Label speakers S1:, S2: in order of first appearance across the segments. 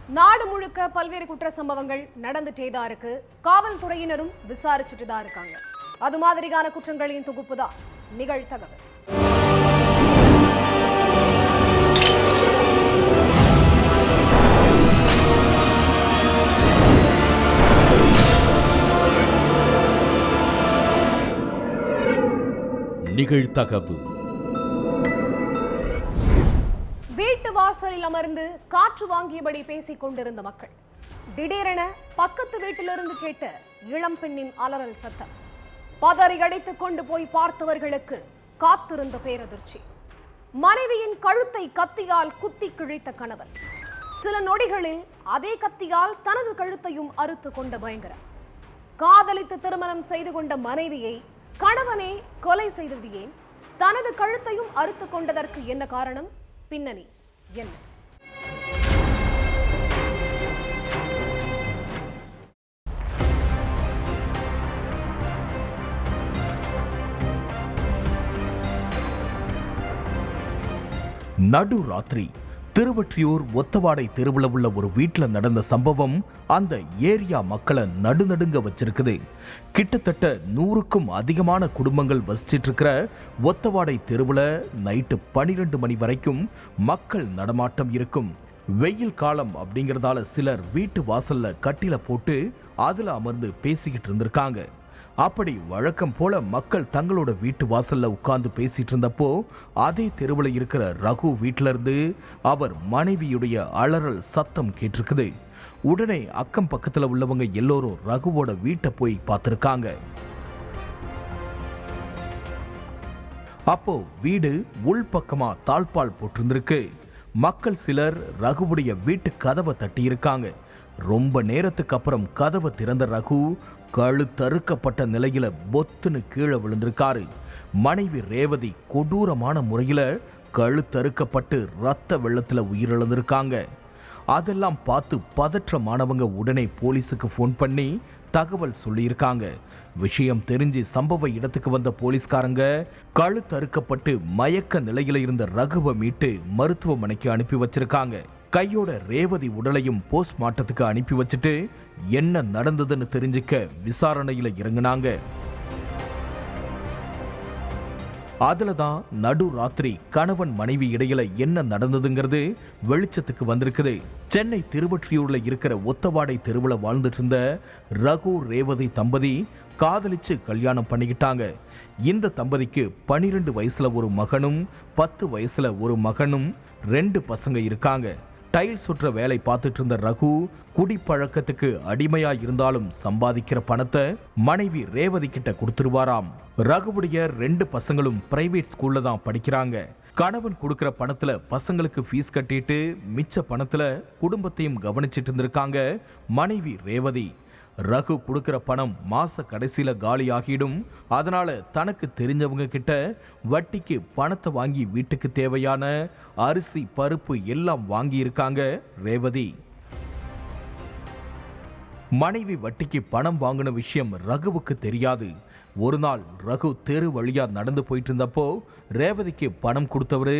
S1: நாடு முழுக்க பல்வேறு குற்ற சம்பவங்கள் நடந்துட்டே தான் இருக்கு. காவல்துறையினரும் விசாரிச்சுட்டு தான் இருக்காங்க. அது மாதிரியான குற்றங்களின் தொகுப்பு தான் நிகழ்தகவு.
S2: நிகழ்தகவு.
S1: வீட்டு வாசலில் அமர்ந்து காற்று வாங்கியபடி பேசிக் கொண்டிருந்த மக்கள் திடீரென பக்கத்து வீட்டிலிருந்து கேட்ட இளம் பெண்ணின் அலறல் சத்தம். பதறி அடித்துக் கொண்டு போய் பார்த்தவர்களுக்கு காத்திருந்த பேரதிர்ச்சி. மனைவியின் கழுத்தை கத்தியால் குத்தி கிழித்த கணவன் சில நொடிகளில் அதே கத்தியால் தனது கழுத்தையும் அறுத்து கொண்ட பயங்கரம். காதலித்து திருமணம் செய்து கொண்ட மனைவியை கணவனே கொலை செய்தது ஏன்? தனது கழுத்தையும் அறுத்து கொண்டதற்கு என்ன காரணம்? பின்னணி என்ன?
S2: நடுராத்திரி திருவொற்றியூர் ஒத்தவாடை தெருவில் உள்ள ஒரு வீட்டில் நடந்த சம்பவம் அந்த ஏரியா மக்களை நடுநடுங்க வச்சிருக்குது. கிட்டத்தட்ட 100க்கும் அதிகமான குடும்பங்கள் வசிச்சிட்டு இருக்கிற ஒத்தவாடை தெருவில் நைட்டு 12 மணி வரைக்கும் மக்கள் நடமாட்டம் இருக்கும். வெயில் காலம் அப்படிங்கிறதால சிலர் வீட்டு வாசல்ல கட்டில போட்டு அதுல அமர்ந்து பேசிக்கிட்டு இருந்திருக்காங்க. அப்படி வழக்கம் போல மக்கள் தங்களோட வீட்டு வாசல்ல உட்கார்ந்து பேசிட்டு இருந்தப்போ அதே தெருவில் இருக்கிற ரகு வீட்டில இருந்து அவர் மனைவியுடைய அலறல் சத்தம் கேட்டிருக்குது. உடனே அக்கம் பக்கத்துல உள்ளவங்க எல்லோரும் ரகுவோட வீட்டை போய் பார்த்திருக்காங்க. அப்போ வீடு உள்பக்கமா தாழ்பால் போட்டிருந்திருக்கு. மக்கள் சிலர் ரகுவுடைய வீட்டு கதவை தட்டி இருக்காங்க. ரொம்ப நேரத்துக்கு அப்புறம் கதவை திறந்த ரகு கழுத்தறுக்கப்பட்ட நிலையில பொத்துன்னு கீழே விழுந்திருக்காரு. மனைவி ரேவதி கொடூரமான முறையில கழுத்தறுக்கப்பட்டு ரத்த வெள்ளத்துல உயிரிழந்திருக்காங்க. அதெல்லாம் பார்த்து பதற்றமானவங்க உடனே போலீஸுக்கு ஃபோன் பண்ணி தகவல் சொல்லியிருக்காங்க. விஷயம் தெரிஞ்சு சம்பவ இடத்துக்கு வந்த போலீஸ்காரங்க கழுத்தறுக்கப்பட்டு மயக்க நிலையில இருந்த ரகுவை மீட்டு மருத்துவமனைக்கு அனுப்பி வச்சிருக்காங்க. கையோட ரேவதி உடலையும் போஸ்ட்மார்ட்டத்துக்கு அனுப்பி வச்சுட்டு என்ன நடந்ததுன்னு தெரிஞ்சுக்க விசாரணையில இறங்கினாங்க. அதுலதான் நடுராத்திரி கணவன் மனைவி இடையில என்ன நடந்ததுங்கிறது வெளிச்சத்துக்கு வந்திருக்குது. சென்னை திருவொற்றியூர்ல இருக்கிற ஒத்தவாடை தெருவுல வாழ்ந்துட்டு இருந்த ரகு ரேவதி தம்பதி காதலிச்சு கல்யாணம் பண்ணிக்கிட்டாங்க. இந்த தம்பதிக்கு 12 வயசுல ஒரு மகனும் 10 வயசுல ஒரு மகனும் 2 பசங்க இருக்காங்க. டைல் சுற்ற வேலை பார்த்துட்டு இருந்த ரகு குடிப்பழக்கத்துக்கு அடிமையா இருந்தாலும் சம்பாதிக்கிற பணத்தை மனைவி ரேவதி கிட்ட கொடுத்துருவாராம். ரகுவுடைய 2 பசங்களும் பிரைவேட் ஸ்கூல்ல தான் படிக்கிறாங்க. கணவன் கொடுக்கிற பணத்துல பசங்களுக்கு ஃபீஸ் கட்டிட்டு மிச்ச பணத்துல குடும்பத்தையும் கவனிச்சிட்டு இருந்திருக்காங்க மனைவி ரேவதி. ரகு கொடுக்கிற பணம் மாச கடைசியில காலி ஆகிடும். அதனால தனக்கு தெரிஞ்சவங்க கிட்ட வட்டிக்கு பணத்தை வாங்கி வீட்டுக்கு தேவையான அரிசி பருப்பு எல்லாம் வாங்கி இருக்காங்க ரேவதி. மனைவி வட்டிக்கு பணம் வாங்கின விஷயம் ரகுவுக்கு தெரியாது. ஒரு நாள் ரகு தெரு வழியா நடந்து போயிட்டு இருந்தப்போ ரேவதிக்கு பணம் கொடுத்தவரு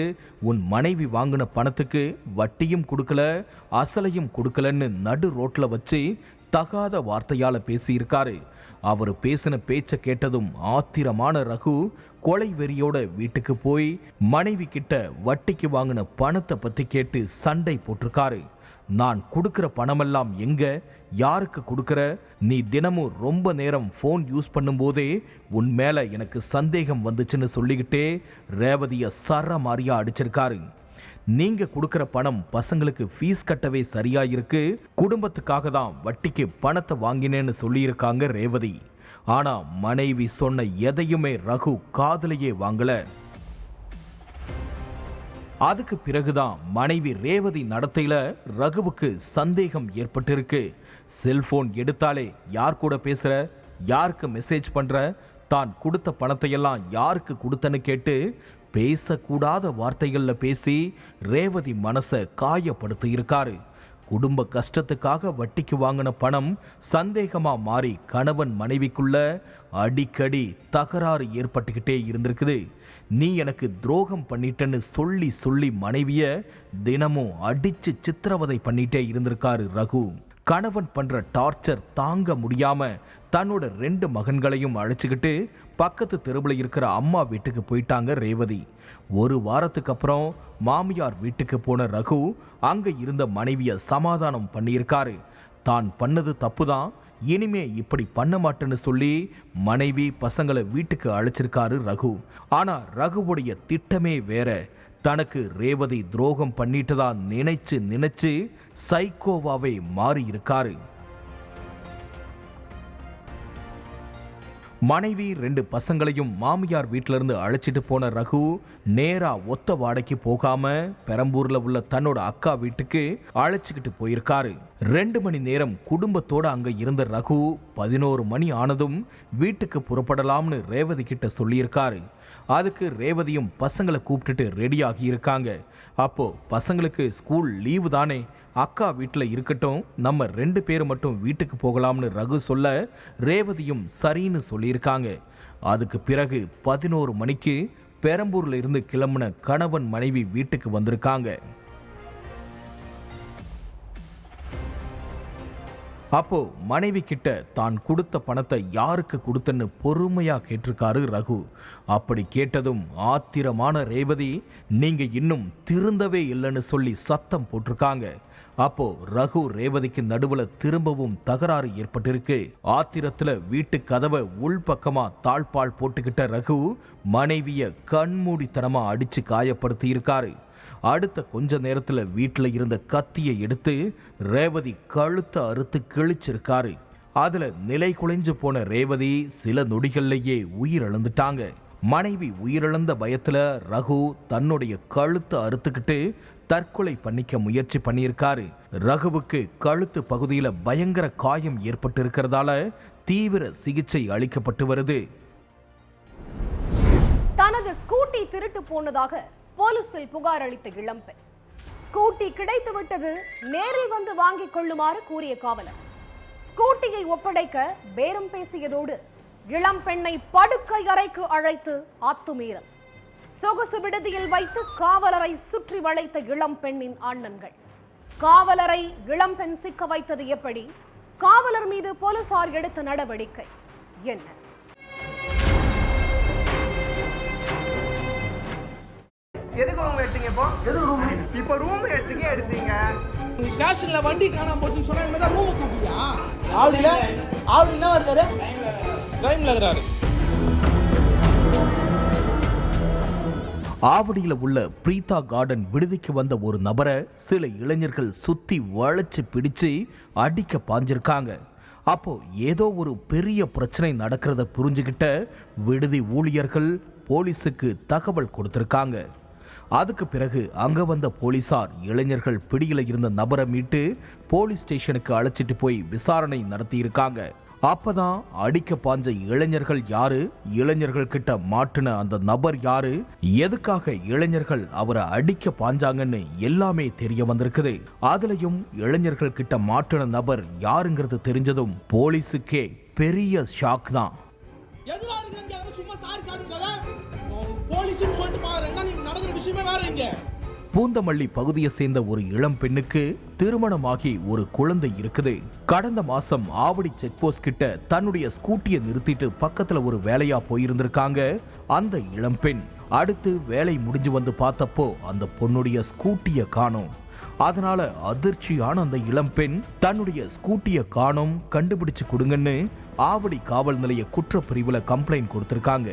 S2: உன் மனைவி வாங்கின பணத்துக்கு வட்டியும் கொடுக்கல அசலையும் கொடுக்கலன்னு நடு ரோட்ல வச்சு தகாத வார்த்தையால பேசியிருக்காரு. அவர் பேசின பேச்ச கேட்டதும் ஆத்திரமான ரகு கொலை வெறியோட வீட்டுக்கு போய் மனைவி கிட்ட வட்டிக்கு வாங்கின பணத்தை பத்தி கேட்டு சண்டை போட்டிருக்காரு. நான் கொடுக்கிற பணமெல்லாம் எங்க, யாருக்கு கொடுக்கிற? நீ தினமும் ரொம்ப நேரம் போன் யூஸ் பண்ணும் போதே உன் மேல எனக்கு சந்தேகம் வந்துச்சுன்னு சொல்லிக்கிட்டே ரேவதிய சர மாரியா அடிச்சிருக்காரு. நீங்க கொடுக்கிற பணம் பசங்களுக்கு ஃபீஸ் கட்டவே சரியா இருக்கு, குடும்பத்துக்காக தான் வட்டிக்கு பணத்தை வாங்கினேன்னு சொல்லியிருக்காங்க ரேவதி. ஆனா மனைவி சொன்ன எதையுமே ரகு காதலையே வாங்கல. அதுக்கு பிறகுதான் மனைவி ரேவதி நடத்தையில ரகுவுக்கு சந்தேகம் ஏற்பட்டிருக்கு. செல்போன் எடுத்தாலே யார் கூட பேசுற, யாருக்கு மெசேஜ் பண்ற, தான் கொடுத்த பணத்தையெல்லாம் யாருக்கு கொடுத்தன்னு கேட்டு பேசக்கூடாத வார்த்தைகள்ல பேசி ரேவதி மனசை காயப்படுத்தி இருக்காரு. குடும்ப கஷ்டத்துக்காக வட்டிக்கு வாங்கின பணம் சந்தேகமா மாறி கணவன் மனைவிக்குள்ள அடிக்கடி தகராறு ஏற்பட்டுக்கிட்டே இருந்திருக்குது. நீ எனக்கு துரோகம் பண்ணிட்டேன்னு சொல்லி சொல்லி மனைவிய தினமும் அடிச்சு சித்திரவதை பண்ணிட்டே இருந்திருக்காரு ரகு. கணவன் பண்ற டார்ச்சர் தாங்க முடியாம தன்னோட 2 மகன்களையும் அழைச்சிக்கிட்டு பக்கத்து தெருவில் இருக்கிற அம்மா வீட்டுக்கு போயிட்டாங்க ரேவதி. ஒரு வாரத்துக்கு அப்புறம் மாமியார் வீட்டுக்கு போன ரகு அங்க இருந்த மனைவிய சமாதானம் பண்ணியிருக்காரு. தான் பண்ணது தப்புதான், இனிமே இப்படி பண்ண மாட்டேன்னு சொல்லி மனைவி பசங்களை வீட்டுக்கு அழைச்சிருக்காரு ரகு. ஆனா ரகுவுடைய திட்டமே வேற. தனக்கு ரேவதி துரோகம் பண்ணிட்டதா நினைச்சு சைக்கோவாவே மாறி இருக்காரு. மனைவி 2 பசங்களையும் மாமியார் வீட்டிலிருந்து அழைச்சிட்டு போன ரகு நேரா ஒத்த வாடைக்கு போகாம பெரம்பூர்ல உள்ள தன்னோட அக்கா வீட்டுக்கு அழைச்சிக்கிட்டு போயிருக்காரு. 2 மணி நேரம் குடும்பத்தோட அங்க இருந்த ரகு 11 மணி ஆனதும் வீட்டுக்கு புறப்படலாம்னு ரேவதி கிட்ட சொல்லியிருக்காரு. அதுக்கு ரேவதியும் பசங்களை கூப்பிட்டுட்டு ரெடி ஆகி இருக்காங்க. அப்போ பசங்களுக்கு ஸ்கூல் லீவு தானே, அக்கா வீட்டில் இருக்கட்டும், நம்ம 2 பேர் மட்டும் வீட்டுக்கு போகலாம்னு ரகு சொல்ல ரேவதியும் சரின்னு சொல்லியிருக்காங்க. அதுக்கு பிறகு 11 மணிக்கு பெரம்பூர்ல இருந்து கிளம்பின கணவன் மனைவி வீட்டுக்கு வந்திருக்காங்க. அப்போ மனைவி கிட்ட தான் கொடுத்த பணத்தை யாருக்கு கொடுத்தன்னு பொறுமையா கேட்டிருக்காரு ரகு. அப்படி கேட்டதும் ஆத்திரமான ரேவதி நீங்க இன்னும் திருந்தவே இல்லைன்னு சொல்லி சத்தம் போட்டிருக்காங்க. அப்போ ரகு ரேவதிக்கு நடுவுல திரும்பவும் தகராறு ஏற்பட்டிருக்கு. ஆத்திரத்துல வீட்டு கதவை உள்பக்கமா தாழ்பால் போட்டுக்கிட்ட ரகு மனைவிய கண்மூடித்தனமா அடிச்சு காயப்படுத்தி இருக்காரு. அடுத்த கொஞ்ச நேரத்துல வீட்டுல இருந்த கத்தியை எடுத்து ரேவதி கழுத்தை அறுத்து கிழிச்சிருக்காரு. அதுல நிலை குலைஞ்சு போன ரேவதி சில நொடிகள்லயே உயிரிழந்துட்டாங்க. மனைவி உயிரிழந்த பயத்துல ரகு தன்னுடைய கழுத்தை அறுத்துக்கிட்டு தற்கொலை பண்ணிக்க முயற்சி பண்ணியிருக்காரு. ரகுவுக்கு கழுத்து பகுதியில பயங்கர காயம் ஏற்பட்டு இருக்கிறதால தீவிர சிகிச்சை அளிக்கப்பட்டு வருது.
S1: தனது ஸ்கூட்டி திருட்டு போனதாக போலீசில் புகார் அளித்த இளம்பெண். ஸ்கூட்டி கிடைத்து விட்டது, நேரில் வந்து வாங்கிக் கொள்ளுமாறு கூறிய காவலர் ஸ்கூட்டியை ஒப்படைக்க பேரம் பேசியதோடு இளம்பெண்ணை படுக்கை அறைக்கு அழைத்து அத்துமீறல். சொகுசு விடுதியில் வைத்து காவலரை சுற்றி வளைத்த இளம்பெண்ணின் அண்ணன்கள். காவலரை இளம்பெண் சிக்க வைத்தது எப்படி? காவலர் மீது போலீசார் எடுத்த நடவடிக்கை என்ன?
S3: எதுக்கு ரூம் எடுத்தீங்க? இப்போ ரூம் எடுத்தீங்க.
S4: ஸ்டேஷன்ல வண்டி காணாம போச்சுன்னு சொன்னா இந்த மாதிரி ரூம் கூப்பிட்டியா? ஆவடி என்ன இருக்காரு? டைம்ல இருக்காரு.
S2: ஆவடியில் உள்ள பிரீதா கார்டன் விடுதிக்கு வந்த ஒரு நபரை சில இளைஞர்கள் சுத்தி வளைச்சு பிடிச்சு அடிக்க பாஞ்சிருக்காங்க. அப்போ ஏதோ ஒரு பெரிய பிரச்சனை நடக்கிறத புரிஞ்சுக்கிட்ட விடுதி ஊழியர்கள் போலீஸுக்கு தகவல் கொடுத்திருக்காங்க. அதுக்கு பிறகு அங்க வந்த போலீசார் இளைஞர்கள் பிடியில இருந்த நபரை மீட்டு போலீஸ் ஸ்டேஷனுக்கு அழைச்சிட்டு போய் விசாரணை நடத்தி இருக்காங்க. அப்பதான் அடிக்க பாஞ்ச இளைஞர்கள் யாரு, இளைஞர்கள் கிட்ட மாட்டுன அந்த நபர் யாரு, எதுக்காக இளைஞர்கள் அவரை அடிக்க பாஞ்சாங்கன்னு எல்லாமே தெரிய வந்திருக்குது. அதுலயும் இளைஞர்கள் கிட்ட மாட்டுன நபர் யாருங்கிறது தெரிஞ்சதும் போலீஸுக்கே பெரிய ஷாக் தான். பூந்தமல்லி பகுதியை சேர்ந்த ஒரு இளம் பெண்ணுக்கு திருமணமாகி ஒரு குழந்தை இருக்குது. கடந்த மாசம் ஆவடி செக் போஸ்ட் கிட்ட தன்னுடைய ஸ்கூட்டியை நிறுத்திட்டு பக்கத்துல ஒரு வேலையா போயிருந்திருக்காங்க அந்த இளம் பெண். அடுத்து வேலை முடிஞ்சு வந்து பார்த்தப்போ அந்த பொண்ணுடைய ஸ்கூட்டியை காணோம். அதனால அதிர்ச்சியான அந்த இளம் பெண் தன்னுடைய ஸ்கூட்டியை காணோம், கண்டுபிடிச்சு கொடுங்கன்னு ஆவடி காவல் நிலைய குற்றப்பிரிவுல கம்ப்ளைண்ட் கொடுத்திருக்காங்க.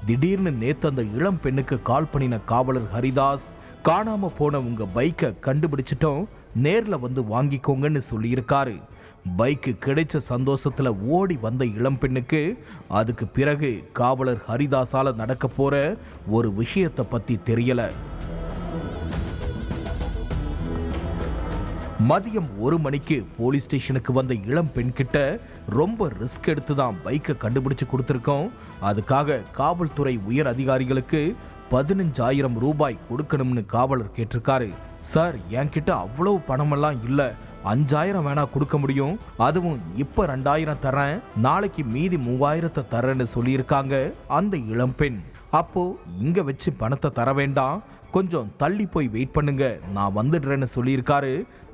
S2: திடீர்னு நேத்து அந்த இளம் பெண்ணுக்கு கால் பண்ணின காவலர் ஹரிதாஸ் காணாம போன உங்க பைக்கை கண்டுபிடிச்சிட்டோம், நேர்ல வந்து வாங்கிக்கோங்கன்னு சொல்லியிருக்காரு. பைக்கு கிடைச்ச சந்தோஷத்துல ஓடி வந்த இளம் பெண்ணுக்கு அதுக்கு பிறகு காவலர் ஹரிதாஸால நடக்க போற ஒரு விஷயத்தை பத்தி தெரியல. மதியம் 1 மணிக்கு போலீஸ் ஸ்டேஷனுக்கு வந்த இளம் பெண் கிட்ட ரொம்ப ரிஸ்க் எடுத்து தான் பைக்கை கண்டுபிடிச்சு கொடுத்துருக்கோம், அதுக்காக காவல்துறை உயர் அதிகாரிகளுக்கு 15,000 ரூபாய் கொடுக்கணும்னு காவலர் கேட்டிருக்காரு. சார், என்கிட்ட அவ்வளவு பணமெல்லாம் இல்லை, 5000 வேணா கொடுக்க முடியும், அதுவும் இப்ப 2000 தரேன், நாளைக்கு மீதி 3000 தரேன்னு சொல்லியிருக்காங்க அந்த இளம்பெண். அப்போ இங்க வச்சு பணத்தை தர வேண்டாம், கொஞ்சம் தள்ளி போய் வெயிட் பண்ணுங்க, நான் வந்துடுறேன்னு சொல்லியிருக்காரு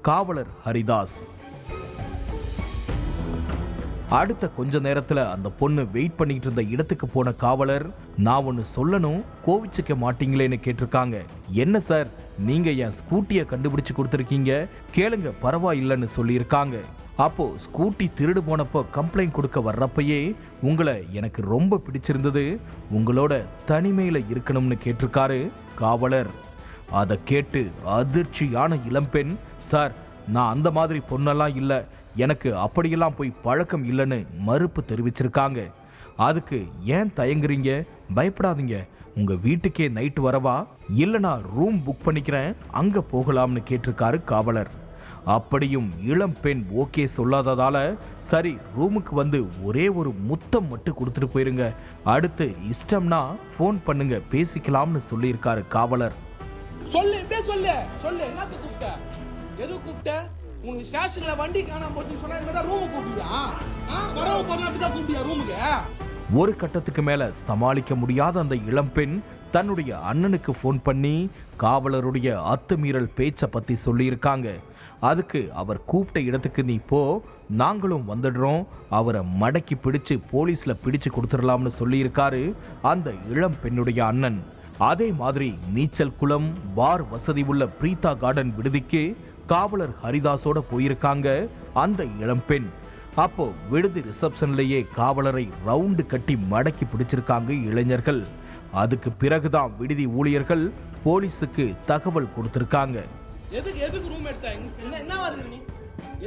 S2: காவலர் ஹரிதாஸ். அடுத்த கொஞ்ச நேரத்துல அந்த பொண்ணு வெயிட் பண்ணிட்டு இருந்த இடத்துக்கு போன காவலர், நான் ஒன்னு சொல்லணும், கோவிச்சுக்க மாட்டீங்களேன்னு கேட்டிருக்காங்க. என்ன சார், நீங்க என் ஸ்கூட்டியை கண்டுபிடிச்சு கொடுத்துருக்கீங்க, கேளுங்க பரவாயில்லைன்னு சொல்லியிருக்காங்க. அப்போ ஸ்கூட்டி திருடு போனப்போ கம்ப்ளைண்ட் கொடுக்க வர்றப்பயே உங்களை எனக்கு ரொம்ப பிடிச்சிருந்தது, உங்களோட தனிமையில இருக்கணும்னு கேட்டிருக்காரு காவலர். அதை கேட்டு அதிர்ச்சியான இளம்பெண், சார் நான் அந்த மாதிரி பொண்ணெல்லாம் இல்லை, எனக்கு அப்படியெல்லாம் போய் பழக்கம் இல்லைன்னு மறுப்பு தெரிவிச்சிருக்காங்க. அதுக்கு ஏன் தயங்குறீங்க, பயப்படாதீங்க, உங்க வீட்டுக்கே நைட்டு வரவா, இல்லைனா ரூம் புக் பண்ணிக்கிறேன், அங்க போகலாம்னு கேட்டிருக்காரு காவலர். அப்படியும் இளம் பெண் ஓகே சொல்லாததால, சரி ரூமுக்கு வந்து ஒரே ஒரு முத்தம் மட்டும் கொடுத்துட்டு போயிருங்க, அடுத்து இஷ்டம்னா ஃபோன் பண்ணுங்க பேசிக்கலாம்னு சொல்லியிருக்காரு காவலர்.
S4: சொல்லு சொல்லு சொல்லு, என்னத்த கூப்பிட்ட, எது கூப்பிட்ட, உங்க ஸ்டேஷன்ல வண்டி காணாம போச்சுன்னு சொன்னா இந்த ரூம் கூப்பிடுவியா, வரவ போறா அப்படிதான் கூப்பிட்டியா ரூமுக்கு?
S2: ஒரு கட்டத்துக்கு மேல சமாளிக்க முடியாத அந்த இளம்பெண் தன்னுடைய அண்ணனுக்கு ஃபோன் பண்ணி காவலருடைய அத்துமீறல் பேச்சை பத்தி சொல்லியிருக்காங்க. அதுக்கு அவர் கூப்பிட்ட இடத்துக்கு நீ போ, நாங்களும் வந்துடுறோம், அவரை மடக்கி பிடிச்சு போலீஸ்ல பிடிச்சு கொடுத்துடலாம்னு சொல்லியிருக்காரு அந்த இளம் பெண்ணுடைய அண்ணன். அதே மாதிரி நீச்சல் குளம், பார் வசதி உள்ள பிரீதா கார்டன் விடுதிக்கு காவலர் ஹரிதாஸோட போயிருக்காங்க அந்த இளம்பெண். அப்போ விடுதி ரிசப்ஷன்லயே காவலரை ரவுண்டு கட்டி மடக்கி பிடிச்சிருக்காங்க இளைஞர்கள். அதுக்கு பிறகுதான் விடுதி ஊழியர்கள் போலீஸுக்கு தகவல் கொடுத்திருக்காங்க.
S4: எதுக்கு ரூம் எடுத்த, என்ன வருது நீ,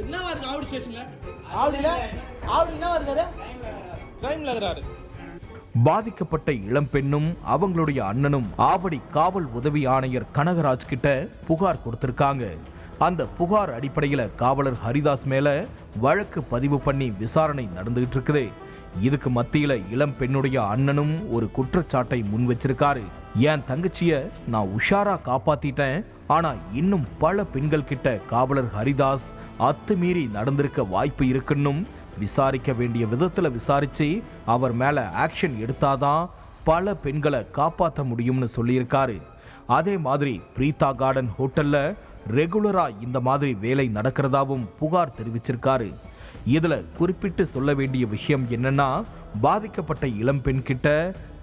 S4: என்ன வருது ஆவடி ஸ்டேஷன்ல, ஆவடி என்ன வருது, கிரைம்ல இருக்கிறாரு.
S2: பாதிக்கப்பட்ட இளம்பெண்ணும் அவங்களுடைய அண்ணனும் ஆவடி காவல் உதவி ஆணையர் கனகராஜ் கிட்ட புகார் கொடுத்திருக்காங்க. அந்த புகார் அடிப்படையில் காவலர் ஹரிதாஸ் மேல வழக்கு பதிவு பண்ணி விசாரணை நடந்துகிட்டு இருக்குது. இதுக்கு மத்தியில இளம் பெண்ணுடைய அண்ணனும் ஒரு குற்றச்சாட்டை முன் வச்சிருக்காரு. என் தங்கச்சிய நான் உஷாரா காப்பாத்திட்டேன், ஆனா இன்னும் பல பெண்கள் கிட்ட காவலர் ஹரிதாஸ் அத்துமீறி நடந்திருக்க வாய்ப்பு இருக்குன்னும், விசாரிக்க வேண்டிய விதத்துல விசாரிச்சு அவர் மேல ஆக்ஷன் எடுத்தாதான் பல பெண்களை காப்பாற்ற முடியும்னு சொல்லியிருக்காரு. அதே மாதிரி பிரீதா கார்டன் ஹோட்டல்ல ரெகுலரா இந்த மாதிரி வேலை நடக்கிறதாவும் புகார் தெரிவிச்சிருக்காரு. இதுல குறிப்பிட்டு சொல்ல வேண்டிய விஷயம் என்னன்னா, பாதிக்கப்பட்ட இளம்பெண் கிட்ட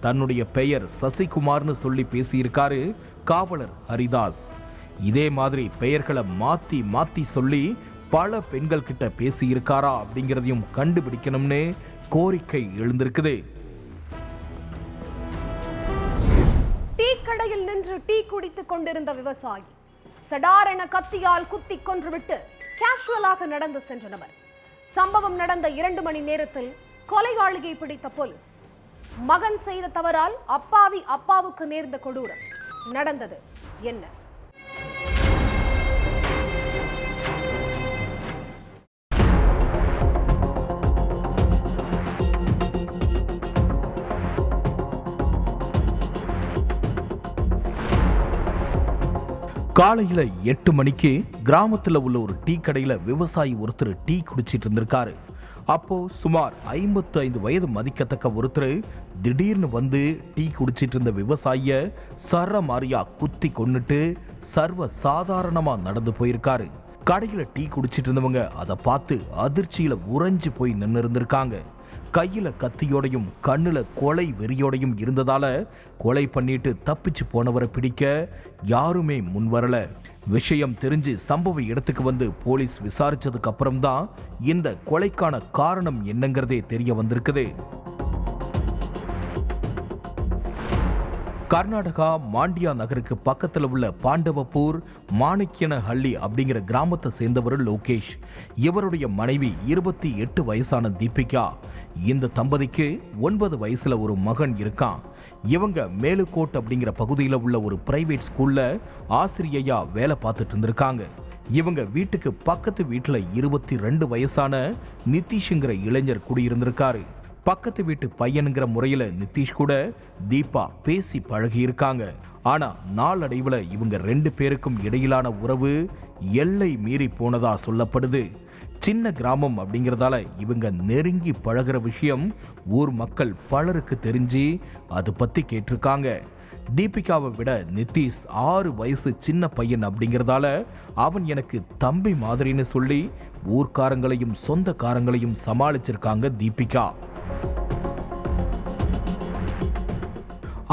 S2: தன்னுடைய பெயர் சசிகுமார்னு சொல்லி பேசியிருக்காரு காவலர் ஹரிதாஸ். இதே மாதிரி பெயர்களை மாத்தி மாத்தி சொல்லி பல பெண்கள் கிட்ட பேசி இருக்காரா அப்படிங்கிறதையும் கண்டுபிடிக்கணும்னு கோரிக்கை எழுந்திருக்குது.
S1: டீ கடையில் நின்று டீ குடித்துக் கொண்டிருந்த விவசாயி சடாரென கத்தியால் குத்தி கொன்றுவிட்டு கேஷுவலாக நடந்து சென்ற நபர். சம்பவம் நடந்த 2 மணி நேரத்தில் கொலையாளியை பிடித்த போலீஸ். மகன் செய்த தவறால் அப்பாவுக்கு நேர்ந்த கொடூரம் நடந்தது என்ன?
S2: காலையில 8 மணிக்கு கிராமத்துல உள்ள ஒரு டீ கடையில விவசாயி ஒருத்தர் டீ குடிச்சிட்டு இருந்திருக்காரு. அப்போ சுமார் 55 வயது மதிக்கத்தக்க ஒருத்தர் திடீர்னு வந்து டீ குடிச்சிட்டு இருந்த விவசாயிய சரமாரியா குத்தி கொன்னுட்டு சர்வ சாதாரணமா நடந்து போயிருக்காரு. கடையில டீ குடிச்சிட்டு இருந்தவங்க அதை பார்த்து அதிர்ச்சியில உறைஞ்சு போய் நின்று இருந்திருக்காங்க. கையில கத்தியோடையும் கண்ணுல கொலை வெறியோடையும் இருந்ததால கொலை பண்ணிட்டு தப்பிச்சு போனவரை பிடிக்க யாருமே முன் வரல. விஷயம் தெரிஞ்சு சம்பவ இடத்துக்கு வந்து போலீஸ் விசாரிச்சதுக்கு அப்புறம்தான் இந்த கொலைக்கான காரணம் என்னங்கிறதே தெரிய வந்திருக்குது. கர்நாடகா மாண்டியா நகருக்கு பக்கத்தில் உள்ள பாண்டவப்பூர் மாணிக்கியனஹள்ளி அப்படிங்கிற கிராமத்தை சேர்ந்தவர் லோகேஷ். இவருடைய மனைவி 28 வயசான தீபிகா. இந்த தம்பதிக்கு 9 வயசுல ஒரு மகன் இருக்கான். இவங்க மேலுக்கோட் அப்படிங்கிற பகுதியில் உள்ள ஒரு பிரைவேட் ஸ்கூல்ல ஆசிரியையா வேலை பார்த்துட்டு இருந்திருக்காங்க. இவங்க வீட்டுக்கு பக்கத்து வீட்டில் 22 வயசான நிதிஷ்ங்கிற இளைஞர் குடியிருந்திருக்காரு. பக்கத்து வீட்டு பையனுங்கிற முறையில நிதிஷ் கூட தீபா பேசி பழகி இருக்காங்க. ஆனா நாளடைவுல இவங்க 2 பேருக்கும் இடையிலான உறவு எல்லை மீறி போனதா சொல்லப்படுது. சின்ன கிராமம் அப்படிங்கிறதால இவங்க நெருங்கி பழகிற விஷயம் ஊர் மக்கள் பலருக்கு தெரிஞ்சு அது பத்தி கேட்டிருக்காங்க. தீபிகாவை விட நிதிஷ் 6 வயசு சின்ன பையன் அப்படிங்கிறதால அவன் எனக்கு தம்பி மாதிரின்னு சொல்லி ஊர்க்காரங்களையும் சொந்தக்காரங்களையும் சமாளிச்சிருக்காங்க தீபிகா.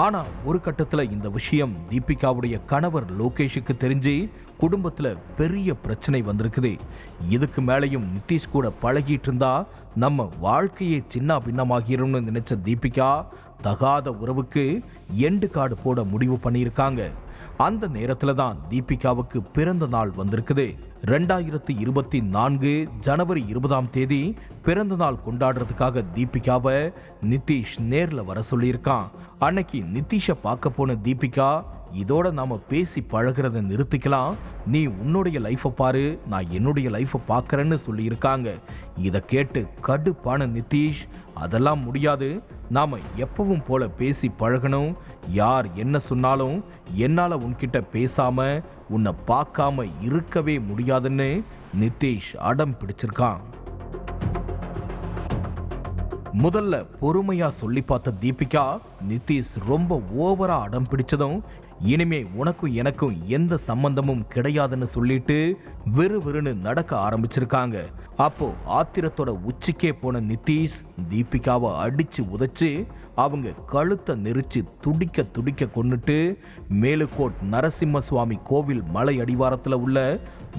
S2: ஆனா ஒரு கட்டத்துல இந்த விஷயம் தீபிகாவுடைய கணவர் லோகேஷுக்கு தெரிஞ்சு குடும்பத்துல பெரிய பிரச்சனை வந்திருக்குது. இதுக்கு மேலையும் நிதிஷ் கூட பழகிட்டு இருந்தா நம்ம வாழ்க்கையே சின்ன பின்னமாகிரும்னு நினைச்ச தீபிகா தகாத உறவுக்கு எண்டு கார்டு போட முடிவு பண்ணியிருக்காங்க. அந்த நேரத்துல தான் தீபிகாவுக்கு பிறந்த நாள் வந்திருக்குது. 2024 ஜனவரி 20ஆம் தேதி பிறந்த நாள் கொண்டாடுறதுக்காக தீபிகாவை நிதிஷ் நேர்ல வர சொல்லியிருக்கான். அன்னைக்கு நிதிஷை பார்க்க போன தீபிகா, இதோட நாம பேசி பழகிறத நிறுத்திக்கலாம், நீ உன்னுடைய லைஃபை பாரு, நான் என்னுடைய லைஃபை பார்க்கறேன்னு சொல்லியிருக்காங்க. இதை கேட்டு கடுப்பான நிதிஷ், அதெல்லாம் முடியாது, நாம எப்பவும் போல பேசி பழகணும், யார் என்ன சொன்னாலும் என்னால உன்கிட்ட பேசாம உன்னை பார்க்காம இருக்கவே முடியாதுன்னு நிதிஷ் அடம் பிடிச்சிருக்கான். முதல்ல பொறுமையா சொல்லி பார்த்த தீபிகா நிதிஷ் ரொம்ப ஓவரா அடம் பிடிச்சதும் இனிமே உனக்கும் எனக்கும் எந்த சம்பந்தமும் கிடையாதுன்னு சொல்லிட்டு விறுவிறுன்னு நடக்க ஆரம்பிச்சிருக்காங்க. அப்போ ஆத்திரத்தோட உச்சிக்கே போன நிதிஷ் தீபிகாவை அடிச்சு உதைச்சு அவங்க கழுத்தை நெரிச்சு துடிக்க துடிக்க கொன்னுட்டு மேலுக்கோட் நரசிம்ம சுவாமி கோவில் மலை அடிவாரத்துல உள்ள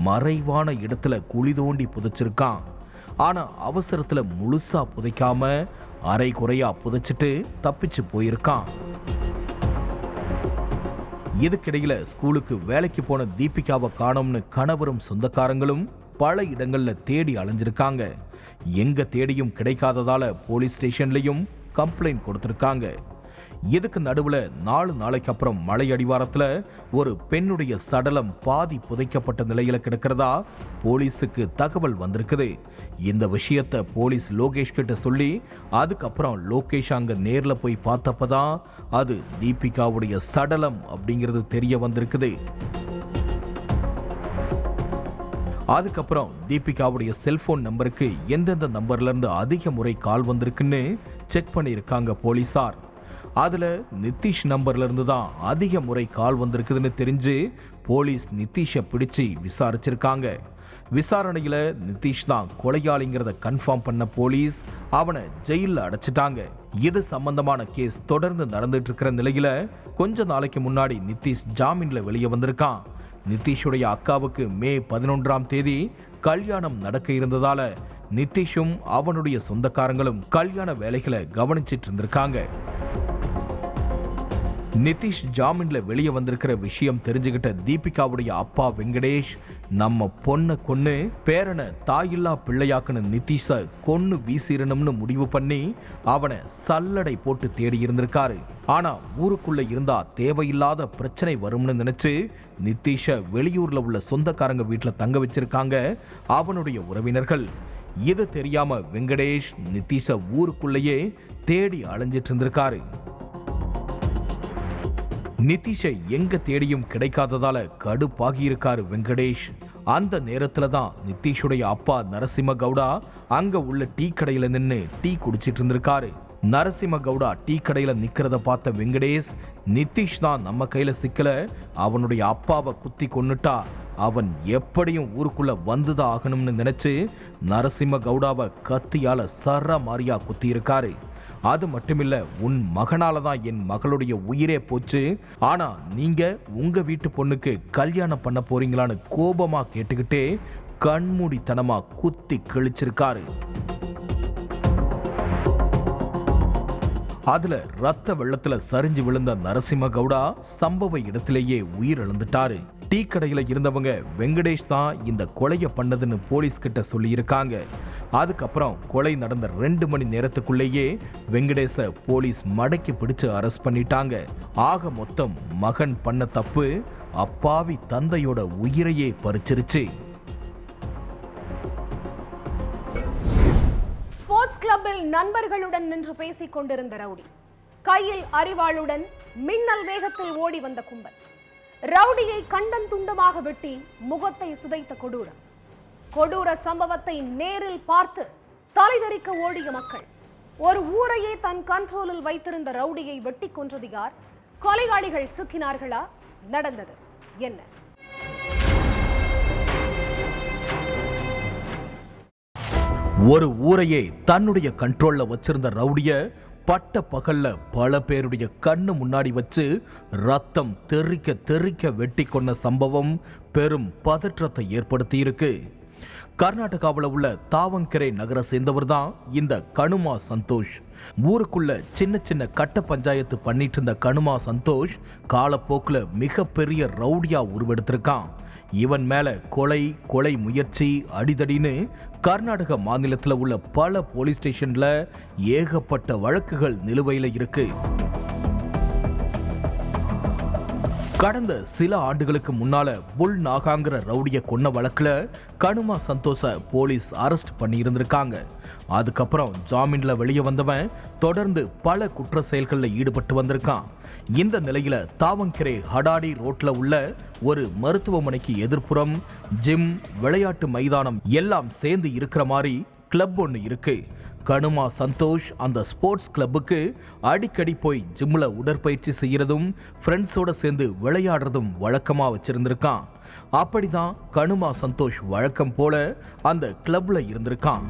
S2: மறைவான இடத்துல குழி தோண்டி புதைச்சிருக்கான். ஆனா அவசரத்துல முழுசா புதைக்காம அரை குறையா புதைச்சிட்டு தப்பிச்சு போயிருக்கான். இதுக்கிடையில ஸ்கூலுக்கு வேலைக்கு போன தீபிகாவை காணோம்னு கணவரும் சொந்தக்காரங்களும் பல இடங்கள்ல தேடி அலைஞ்சிருக்காங்க. எங்க தேடியும் கிடைக்காததால போலீஸ் ஸ்டேஷன்லயும் கம்ப்ளைண்ட் கொடுத்திருக்காங்க. இதுக்கு நடுவுல 4 நாளைக்கு அப்புறம் மலை அடிவாரத்துல ஒரு பெண்ணுடைய சடலம் பாதி புதைக்கப்பட்ட நிலையில கிடக்கிறதா போலீஸுக்கு தகவல் வந்திருக்குது. இந்த விஷயத்தை போலீஸ் லோகேஷ் கிட்ட சொல்லி அதுக்கப்புறம் லோகேஷ் அங்க நேர்ல போய் பார்த்தப்பதான் அது தீபிகாவுடைய சடலம் அப்படிங்கிறது தெரிய வந்திருக்குது. அதுக்கப்புறம் தீபிகாவுடைய செல்போன் நம்பருக்கு எந்தெந்த நம்பர்ல இருந்து அதிக முறை கால் வந்திருக்குன்னு செக் பண்ணியிருக்காங்க போலீசார். அதுல நிதிஷ் நம்பர்ல இருந்து தான் அதிக முறை கால் வந்திருக்குதுன்னு தெரிஞ்சு போலீஸ் நிதிஷை பிடிச்சு விசாரிச்சிருக்காங்க. விசாரணையில நிதிஷ் தான் கொலையாளிங்கிறத கன்ஃபார்ம் பண்ண போலீஸ் அவனை ஜெயில அடைச்சிட்டாங்க. இது சம்பந்தமான கேஸ் தொடர்ந்து நடந்துட்டு இருக்கிற நிலையில கொஞ்ச நாளைக்கு முன்னாடி நிதிஷ் ஜாமீன்ல வெளியே வந்திருக்கான். நிதிஷுடைய அக்காவுக்கு மே 11ஆம் தேதி கல்யாணம் நடக்க இருந்ததால நிதிஷும் அவனுடைய சொந்தக்காரங்களும் கல்யாண வேலைகளை கவனிச்சிட்டு இருந்திருக்காங்க. நிதிஷ் ஜாமீன்ல வெளியே வந்திருக்கிற விஷயம் தெரிஞ்சுக்கிட்ட தீபிகாவுடைய அப்பா வெங்கடேஷ் நம்ம பொண்ணை கொன்னு பேரனை தாயில்லா பிள்ளையாக்குன்னு நிதிஷை கொன்னு வீசிடணும்னு முடிவு பண்ணி அவனை சல்லடை போட்டு தேடி இருந்திருக்காரு. ஆனா ஊருக்குள்ள இருந்தா தேவையில்லாத பிரச்சனை வரும்னு நினைச்சு நிதிஷை வெளியூர்ல உள்ள சொந்தக்காரங்க வீட்டுல தங்க வச்சிருக்காங்க அவனுடைய உறவினர்கள். இது தெரியாம வெங்கடேஷ் நிதிஷை ஊருக்குள்ளேயே தேடி அலைஞ்சிட்டு இருந்திருக்காரு. நிதிஷை எங்க தேடியும் கிடைக்காததால கடுப்பாகி இருக்காரு வெங்கடேஷ். அந்த நேரத்துல தான் நிதிஷுடைய அப்பா நரசிம்ம கவுடா அங்க உள்ள டீ கடையில நின்னு டீ குடிச்சிட்டு இருந்திருக்காரு. நரசிம்ம கவுடா டீ கடையில நிக்கிறத பார்த்த வெங்கடேஷ், நிதிஷ் தான் நம்ம கையில சிக்கல, அவனுடைய அப்பாவை குத்தி கொன்னுட்டா அவன் எப்படியும் ஊருக்குள்ள வந்துதான் ஆகணும்னு நினைச்சு நரசிம்ம கவுடாவை கத்தியால சர மாரியா குத்தி இருக்காரு. அது மட்டுமில்ல, உன் மகனால தான் என் மகளுடைய உயிரே போச்சு, ஆனா நீங்க உங்க வீட்டு பொண்ணுக்கு கல்யாணம் பண்ண போறீங்களான்னு கோபமா கேட்டுக்கிட்டே கண்மூடித்தனமா குத்தி கிழிச்சிருக்காரு. அதுல ரத்த வெள்ளத்துல சரிஞ்சு விழுந்த நரசிம்ம கவுடா சம்பவ இடத்திலேயே உயிரிழந்துட்டாரு. டீ கடையில இருந்தவங்க வெங்கடேஷ் தான் இந்த கொலையை பண்ணதுன்னு போலீஸ் கிட்ட சொல்லி இருக்காங்க. அதுக்கப்புறம் கொலை நடந்த 2 மணி நேரத்துக்குள்ளேயே வெங்கடேஷ போலீஸ் மடக்கி பிடிச்சு அரெஸ்ட் பண்ணிட்டாங்க. ஆக மொத்தம் மகன் பண்ண தப்பு அப்பாவி தந்தையோட உயிரையே பறிச்சிருச்சு.
S1: ஸ்போர்ட்ஸ் கிளப்பில் நண்பர்களுடன் நின்று பேசிக் கொண்டிருந்த ரவுடி கையில் அரிவாளுடன் மின்னல் வேகத்தில் ஓடி வந்த கும்பல் ரவுடியை கண்டன் துண்டமாக வெட்டி முகத்தை சிதைத்த கொடூர சம்பவத்தை நேரில் பார்த்து தலைதெறிக்க ஓடிய மக்கள். ஒரு ஊரையே தன் கண்ட்ரோலில் வைத்திருந்த ரவுடியை வெட்டி கொன்றது யார்? கொலையாளிகள் சிக்கினார்களா? நடந்தது என்ன?
S2: ஒரு ஊரையே தன்னுடைய கண்ட்ரோல்ல வச்சிருந்த ரவுடிய பட்ட பகல்ல பல பேருடைய கண்ணு முன்னாடி வச்சு ரத்தம் தெறிக்க தெறிக்க வெட்டி கொண்ட சம்பவம் பெரும் பதற்றத்தை ஏற்படுத்தி இருக்கு. கர்நாடகாவில் உள்ள தாவங்கரை நகரை சேர்ந்தவர் தான் இந்த கணுமா சந்தோஷ். ஊருக்குள்ள சின்ன சின்ன கட்ட பஞ்சாயத்து பண்ணிட்டு இருந்த கணுமா சந்தோஷ் காலப்போக்கில் மிகப்பெரிய ரவுடியா உருவெடுத்திருக்கான். இவன் மேல கொலை முயற்சி அடிதடின்னு கர்நாடக மாநிலத்தில் உள்ள பல போலீஸ் ஸ்டேஷன்ல ஏகப்பட்ட வழக்குகள் நிலுவையில் இருக்கு. கடந்த சில ஆண்டுகளுக்கு முன்னால புல் நாகாங்கிற ரவுடிய கொன்ன வழக்குல கணுமா சந்தோஷ போலீஸ் அரெஸ்ட் பண்ணி இருந்திருக்காங்க. அதுக்கப்புறம் ஜாமீன்ல வெளியே வந்தவன் தொடர்ந்து பல குற்ற செயல்களில் ஈடுபட்டு வந்திருக்கான். இந்த நிலையில தாவங்கரை ஹடாடி ரோட்ல உள்ள ஒரு மருத்துவமனைக்கு எதிர்ப்புறம் ஜிம், விளையாட்டு மைதானம் எல்லாம் சேர்ந்து இருக்கிற மாதிரி கிளப் ஒன்று இருக்கு. கணுமா சந்தோஷ் அந்த ஸ்போர்ட்ஸ் கிளப்புக்கு அடிக்கடி போய் ஜிம்ல உடற்பயிற்சி செய்யறதும் ஃப்ரெண்ட்ஸோட சேர்ந்து விளையாடுறதும் வழக்கமா வச்சிருந்திருக்கான். அப்படிதான் கணுமா சந்தோஷ் வழக்கம் போல அந்த கிளப்ல இருந்திருக்கான்.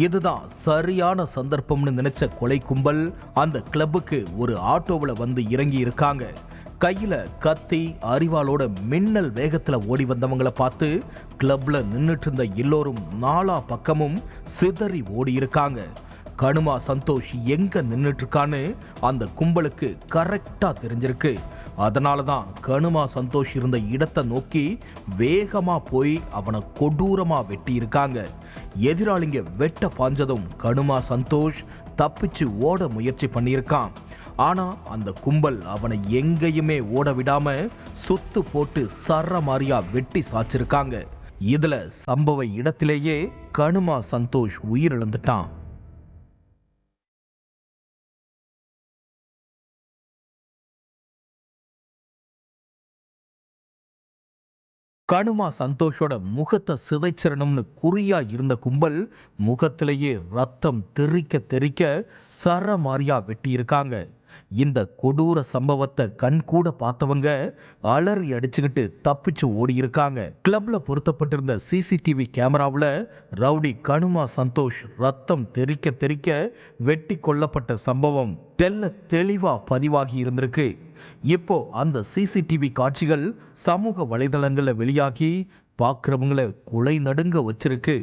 S2: இதுதான் சரியான சந்தர்ப்பம்னு நினைச்ச கொலை கும்பல் அந்த கிளப்புக்கு ஒரு ஆட்டோவில் வந்து இறங்கி இருக்காங்க. கையில கத்தி அரிவாளோட மின்னல் வேகத்துல ஓடி வந்தவங்களை பார்த்து கிளப்ல நின்னுட்டு இருந்த எல்லோரும் நாலா பக்கமும் சிதறி ஓடி இருக்காங்க. கணுமா சந்தோஷ் எங்க நின்னுட்டு இருக்கான்னு அந்த கும்பலுக்கு கரெக்டா தெரிஞ்சிருக்கு. அதனாலதான் கணுமா சந்தோஷ் இருந்த இடத்தை நோக்கி வேகமா போய் அவனை கொடூரமா வெட்டி இருக்காங்க. எதிராளிங்க வெட்ட பாஞ்சதும் கணுமா சந்தோஷ் தப்பிச்சு ஓட முயற்சி பண்ணியிருக்கான். ஆனா அந்த கும்பல் அவனை எங்கேயுமே ஓட விடாம சுத்து போட்டு சர்ற மாதிரியா வெட்டி சாச்சிருக்காங்க. இதுல சம்பவ இடத்திலேயே கணுமா சந்தோஷ் உயிரிழந்துட்டான். கணுமா சந்தோஷோட முகத்தை சிதைச்சிடணும்னு குறியா இருந்த கும்பல் முகத்திலேயே ரத்தம் தெறிக்க தெறிக்க சர மாரியா வெட்டி இருக்காங்க. இந்த கொடூர சம்பவத்தை கண் கூட பார்த்தவங்க அலறி அடிச்சுக்கிட்டு தப்பிச்சு ஓடி இருக்காங்க. கிளப்ல பொருத்தப்பட்டிருந்த சிசிடிவி கேமராவில் ரவுடி கணுமா சந்தோஷ் ரத்தம் தெறிக்க தெறிக்க வெட்டி கொல்லப்பட்ட சம்பவம் தெளிவா பதிவாகி இருந்திருக்கு. இப்போ அந்த சிசிடிவி காட்சிகள் சமூக வலைதளங்களில் வெளியாகி பார்க்குறவங்களை குலை நடுங்க வச்சிருக்கு.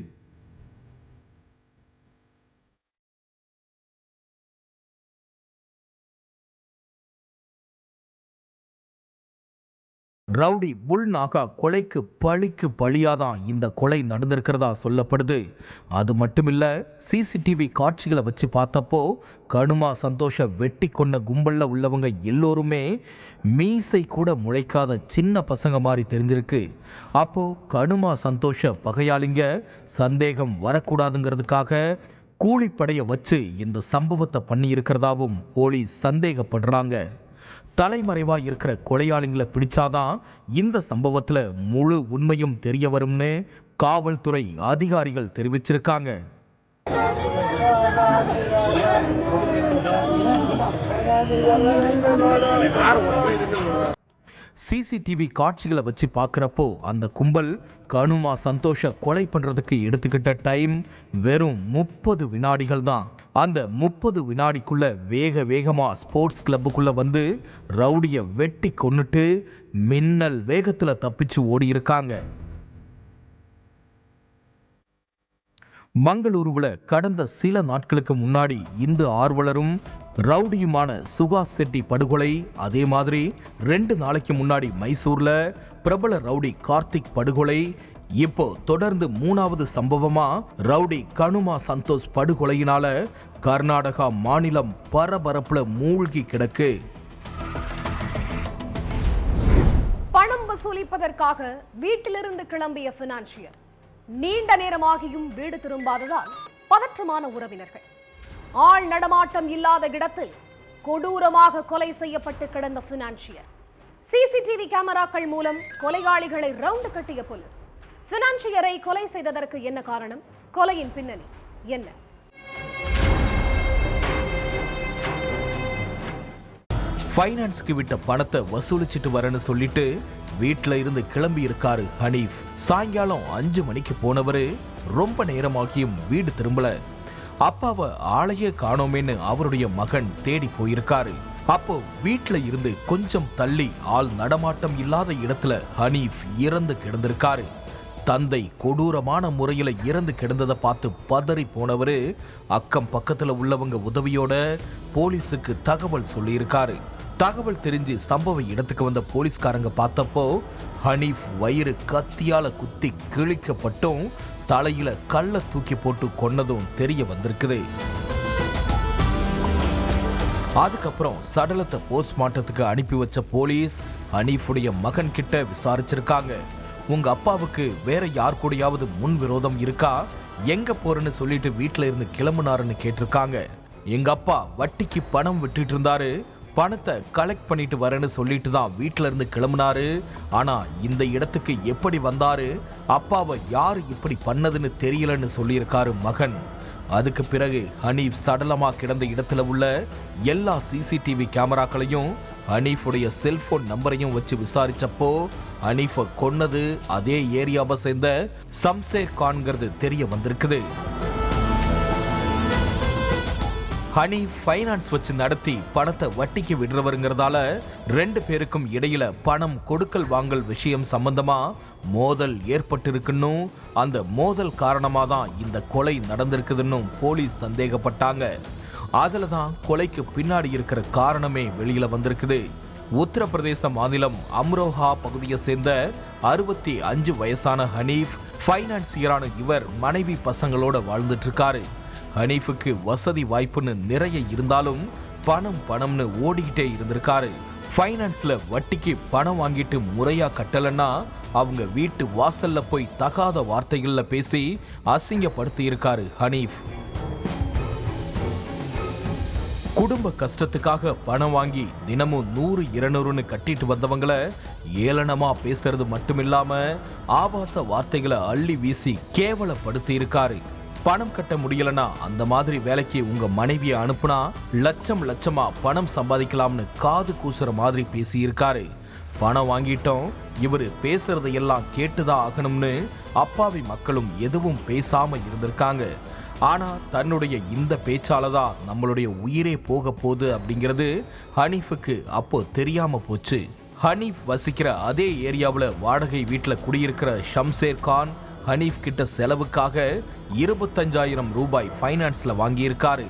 S2: ரவுடி புல் நாகா கொலைக்கு பழிக்கு பழியாதான் இந்த கொலை நடந்திருக்கிறதா சொல்லப்படுது. அது மட்டுமில்ல, சிசிடிவி காட்சிகளை வச்சு பார்த்தப்போ கணுமா சந்தோஷ வெட்டி கொண்ட கும்பல்ல உள்ளவங்க எல்லோருமே மீசை கூட முளைக்காத சின்ன பசங்க மாதிரி தெரிஞ்சிருக்கு. அப்போ கணுமா சந்தோஷ பகையாளிங்க சந்தேகம் வரக்கூடாதுங்கிறதுக்காக கூலிப்படையை வச்சு இந்த சம்பவத்தை பண்ணி இருக்கிறதாவும் போலீஸ் சந்தேகப்படுறாங்க. தலைமறைவா இருக்கிற கொலையாளிகளை பிடிச்சாதான் இந்த சம்பவத்துல முழு உண்மையும் தெரிய வரும்னு காவல்துறை அதிகாரிகள் தெரிவிச்சிருக்காங்க. சிசிடிவி காட்சிகளை வச்சு பார்க்குறப்போ அந்த கும்பல் கணுமா சந்தோஷ கொலை பண்ணுறதுக்கு எடுத்துக்கிட்ட டைம் வெறும் 30 வினாடிகள் தான். அந்த 30 வினாடிக்குள்ள வேகமாக ஸ்போர்ட்ஸ் கிளப்புக்குள்ள வந்து ரவுடியை வெட்டி கொன்னுட்டு மின்னல் வேகத்தில் தப்பிச்சு ஓடி இருக்காங்க. மங்களூருவில் கடந்த சில நாட்களுக்கு முன்னாடி இந்து ஆர்வலரும் ரவுடியுமான சுகாஷ் செட்டி படுகொலை, அதே மாதிரி 2 நாளைக்கு முன்னாடி மைசூர்ல பிரபல ரவுடி கார்த்திக் படுகொலை, இப்போ தொடர்ந்து 3வது சம்பவமா ரவுடி கணுமா சந்தோஷ் படுகொலையினால கர்நாடகா மாநிலம் பரபரப்புல மூழ்கி கிடக்கு.
S1: பணம் வசூலிப்பதற்காக வீட்டிலிருந்து கிளம்பிய பினான்சியர் நீண்ட நேரமாகியும் வீடு திரும்பாததால் பதற்றமான உறவினர்கள். ஆள் நடமாட்டம் இல்லாத இடத்தில் கொடூரமாக கொலை செய்யப்பட்டு கிடந்த பினான்சியர். சிசிடிவி கேமராக்கள் மூலம் கொலையாளிகளை ரவுண்டு கட்டிய போலீஸ். பினான்சியரை கொலை செய்ததற்கு என்ன காரணம்? கொலையின் பின்னணி என்ன?
S2: ஃபைனான்ஸ்க்கு விட்ட பணத்தை வசூலிச்சிட்டு வரேன்னு சொல்லிட்டு வீட்டுல இருந்து கிளம்பி இருக்காரு ஹனீஃப். சாயங்காலம் 5 மணிக்கு போனவரு ரொம்ப நேரமாகியும் வீடு திரும்பல. அப்பாவை ஆளையே காணோமேன்னு அவருடைய மகன் தேடி போயிருக்காரு. அப்போ வீட்டுல இருந்து கொஞ்சம் தள்ளி ஆள் நடமாட்டம் இல்லாத இடத்துல ஹனீஃப் இறந்து கிடந்திருக்காரு. தந்தை கொடூரமான முறையில இறந்து கிடந்ததை பார்த்து பதறி போனவரு அக்கம் பக்கத்துல உள்ளவங்க உதவியோட போலீஸுக்கு தகவல் சொல்லியிருக்காரு. தகவல் தெரிஞ்சு சம்பவ இடத்துக்கு வந்த போலீஸ்காரங்க பார்த்தப்போ ஹனீஃப் வயிறு கத்தியால குத்தி கிழிக்கப்பட்டும் தலையில கல்ல தூக்கி போட்டு கொன்னதும் தெரிய வந்திருக்குது. அதுக்கப்புறம் சடலத்தை போஸ்ட்மார்ட்டத்துக்கு அனுப்பி வச்ச போலீஸ் ஹனீஃபுடைய மகன் கிட்ட விசாரிச்சிருக்காங்க. உங்க அப்பாவுக்கு வேற யார் கூடயாவது முன் விரோதம் இருக்கா? எங்க போறேன்னு சொல்லிட்டு வீட்டுல இருந்து கிளம்புனாருன்னு கேட்டிருக்காங்க. எங்க அப்பா வட்டிக்கு பணம் விட்டுட்டு இருந்தாரு, பணத்தை கலெக்ட் பண்ணிட்டு வரேன்னு சொல்லிட்டு தான் வீட்டுல இருந்து கிளம்புனாரு. ஆனா இந்த இடத்துக்கு எப்படி வந்தாரு, அப்பாவை யாரு இப்படி பண்ணதுன்னு தெரியலன்னு சொல்லியிருக்காரு மகன். அதுக்கு பிறகு ஹனீஃப் சடலமா கிடந்த இடத்துல உள்ள எல்லா சிசிடிவி கேமராக்களையும் ஹனீஃபுடைய செல்போன் நம்பரையும் வச்சு விசாரிச்சப்போ ஹனீஃபை கொன்னது அதே ஏரியாவை சேர்ந்த ஷம்சேர் கான்கிறது தெரிய வந்திருக்குது. ஹனீஃப் ஃபைனான்ஸ் வச்சு நடத்தி பணத்தை வட்டிக்கு விடுறவருங்கிறதால 2 பேருக்கும் இடையில பணம் கொடுக்கல் வாங்கல் விஷயம் சம்பந்தமா மோதல் ஏற்பட்டிருக்குன்னு, அந்த மோதல் காரணமா தான் இந்த கொலை நடந்திருக்குதுன்னு போலீஸ் சந்தேகப்பட்டாங்க. அதுல தான் கொலைக்கு பின்னாடி இருக்கிற காரணமே வெளியில வந்திருக்குது. உத்தரப்பிரதேச மாநிலம் அம்ரோஹா பகுதியை சேர்ந்த 65 வயசான ஹனீஃப் ஃபைனான்சியரான இவர் மனைவி பசங்களோட வாழ்ந்துட்டு இருக்காரு. ஹனீஃபுக்கு வசதி வாய்ப்புன்னு நிறைய இருந்தாலும் பணம்னு ஓடிக்கிட்டே இருந்திருக்காரு. ஃபைனான்ஸ்ல வட்டிக்கு பணம் வாங்கிட்டு முறையா கட்டலன்னா அவங்க வீட்டு வாசல்ல போய் தகாத வார்த்தைகள்ல பேசி அசிங்கப்படுத்தி இருக்காரு ஹனீஃப். குடும்ப கஷ்டத்துக்காக பணம் வாங்கி தினமும் 100-200ன்னு கட்டிட்டு வந்தவங்களை ஏளனமா பேசுறது மட்டுமில்லாம ஆபாச வார்த்தைகளை அள்ளி வீசி கேவலப்படுத்தி இருக்காரு. பணம் கட்ட முடியலனா அந்த மாதிரி வேலைக்கு உங்க மனைவியை அனுப்புனா லட்சமா பணம் சம்பாதிக்கலாம்னு காது கூசுற மாதிரி பேசி இருக்காரு. பணம் வாங்கிட்டோம், இவரு பேசுறதையெல்லாம் கேட்டுதான் ஆகணும்னு அப்பாவி மக்களும் எதுவும் பேசாம இருந்திருக்காங்க. ஆனா தன்னுடைய இந்த பேச்சாலதான் நம்மளுடைய உயிரே போக போகுது அப்படிங்கிறது ஹனீஃபுக்கு அப்போ தெரியாம போச்சு. ஹனீஃப் வசிக்கிற அதே ஏரியாவில் வாடகை வீட்டில் குடியிருக்கிற ஷம்சேர் கான் ஹனீஃப் கிட்ட செலவுக்காக 25,000 ரூபாய் ஃபைனான்ஸ்ல வாங்கியிருக்காரு.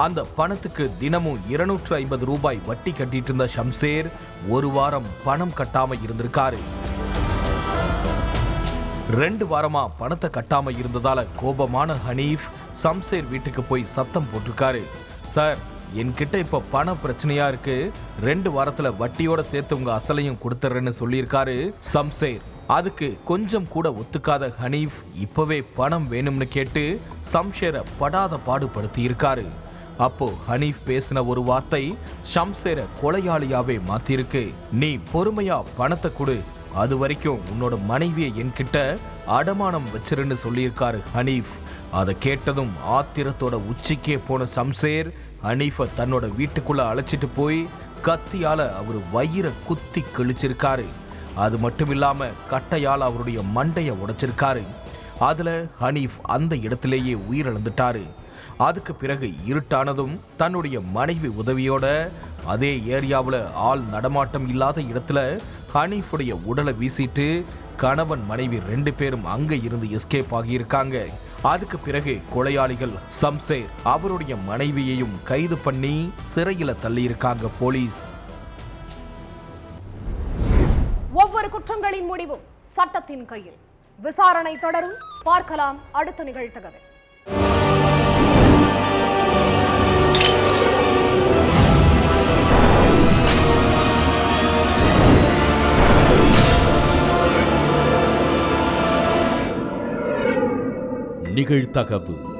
S2: அந்த பணத்துக்கு தினமும் 250 ரூபாய் வட்டி கட்டிட்டு இருந்த ஷம்சேர் 1 வாரம் பணம் கட்டாம இருந்திருக்காரு. 2 வாரமா பணத்தை கட்டாம இருந்ததால கோபமான ஹனீஃப் ஷம்சேர் வீட்டுக்கு போய் சத்தம் போட்டிருக்காரு. சார், என்கிட்ட இப்ப பண பிரச்சனையா இருக்கு, 2 வாரத்துல வட்டியோட சேர்த்து உங்க அசலையும் கொடுத்துறேன்னு சொல்லியிருக்காரு ஷம்சேர். அதுக்கு கொஞ்சம் கூட ஒத்துக்காத ஹனீஃப் இப்பவே பணம் வேணும்னு கேட்டு ஷம்சேரை படாத பாடுபடுத்தி இருக்காரு. அப்போ ஹனீஃப் பேசின ஒரு வார்த்தை ஷம்சேரை கொலையாளியாவே மாத்திருக்கு. நீ பொறுமையா பணத்தை கொடு, அது வரைக்கும் உன்னோட மனைவியை என்கிட்ட அடமானம் வச்சிருன்னு சொல்லியிருக்காரு ஹனீஃப். அதை கேட்டதும் ஆத்திரத்தோட உச்சிக்கே போன ஷம்சேர் ஹனீஃபை தன்னோட வீட்டுக்குள்ள அழைச்சிட்டு போய் கத்தியால அவர் வயிறை குத்தி கிழிச்சிருக்காரு. அது மட்டும் இல்லாம கட்டையால் அவருடைய மண்டைய உடைச்சிருக்காரு. அதுல ஹனீஃப் அந்த இடத்திலேயே உயிரிழந்துட்டாரு. அதுக்கு பிறகு இருட்டானதும் தன்னுடைய மனைவி உதவியோட அதே ஏரியாவில் ஆள் நடமாட்டம் இல்லாத இடத்துல ஹனீஃபுடைய உடலை வீசிட்டு கணவன் மனைவி 2 பேரும் அங்க இருந்து எஸ்கேப் ஆகியிருக்காங்க. அதுக்கு பிறகு கொலையாளிகள் ஷம்சேர் அவருடைய மனைவியையும் கைது பண்ணி சிறையில தள்ளியிருக்காங்க போலீஸ்.
S1: ஒவ்வொரு குற்றங்களின் முடிவும் சட்டத்தின் கையில். விசாரணை தொடரும். பார்க்கலாம் அடுத்த நிகழ்தகவல்.
S5: நிகழ்தகவு.